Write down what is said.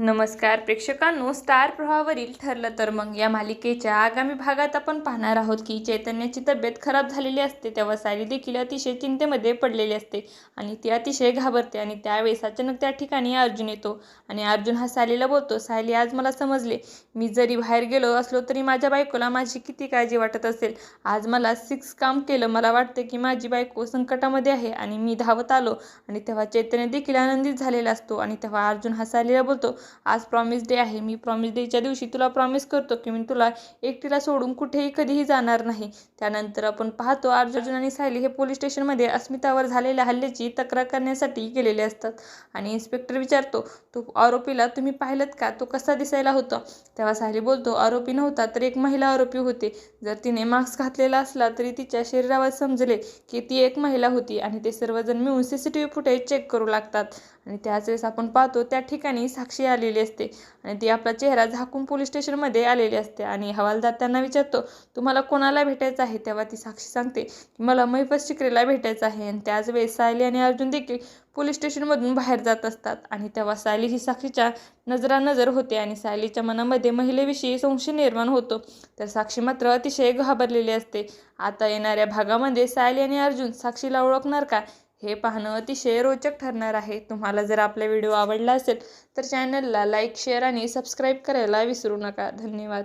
नमस्कार प्रेक्षकांनो, स्टार प्रवाहावरील ठरलं तर मग या मालिकेच्या आगामी भागात आपण पाहणार आहोत की चैतन्याची तब्येत खराब झालेली असते तेव्हा सायली देखील अतिशय चिंतेमध्ये पडलेली असते आणि ती अतिशय घाबरते. आणि त्यावेळेस अचानक त्या ठिकाणी अर्जुन येतो आणि अर्जुन हा सायलीला बोलतो, सायली आज मला समजले, मी जरी बाहेर गेलो असलो तरी माझ्या बायकोला माझी किती काळजी वाटत असेल. आज मला 6 काम केलं, मला वाटते की माझी बायको संकटामध्ये आहे आणि मी धावत आलो. आणि तेव्हा चैतन्य देखील आनंदित झालेला असतो आणि तेव्हा अर्जुन हा सायलीला बोलतो, आज प्रॉमिस डे आहे, मी प्रॉमिस डेच्या दिवशी तुला प्रॉमिस करतो की मी तुला एकटीला सोडून कुठेही कधीही जाणार नाही. त्यानंतर आपण पाहतो अर्जुन आणि सायली हे पोलीस स्टेशनमध्ये अस्मितावर झालेल्या हल्ल्याची तक्रार करण्यासाठी गेलेले असतात. आणि इन्स्पेक्टर विचारतो, तो आरोपीला तुम्ही पाहिलत का, तो कसा दिसायला होता. तेव्हा सायली बोलतो, आरोपी नव्हता तर एक महिला आरोपी होते. जर तिने मास्क घातलेला असला तरी तिच्या शरीरावर समजले की ती एक महिला होती. आणि ते सर्वजण मिळून CCTV फुटेज चेक करू लागतात. आणि त्याच वेळेस आपण पाहतो त्या ठिकाणी साक्षी आलेली असते आणि ती आपला चेहरा झाकून पोलीस स्टेशनमध्ये आलेली असते. आणि हवालदार त्यांना विचारतो, तुम्हाला कोणाला भेटायचं आहे. तेव्हा ती साक्षी सांगते की मला महिपत शिकरेला भेटायचं आहे. आणि त्याच वेळेस सायली आणि अर्जुन देखील पोलीस स्टेशनमधून बाहेर जात असतात. आणि तेव्हा सायली ही साक्षीच्या नजरानजर होते आणि सायलीच्या मनामध्ये महिलेविषयी संशय निर्माण होतो. तर साक्षी मात्र अतिशय घाबरलेली असते. आता येणाऱ्या भागामध्ये सायली आणि अर्जुन साक्षीला ओळखणार का, हे पाहणं अतिशय रोचक ठरणार आहे. तुम्हाला जर आपला व्हिडिओ आवडला असेल तर चॅनलला लाईक, शेअर आणि सबस्क्राईब करायला विसरू नका. धन्यवाद.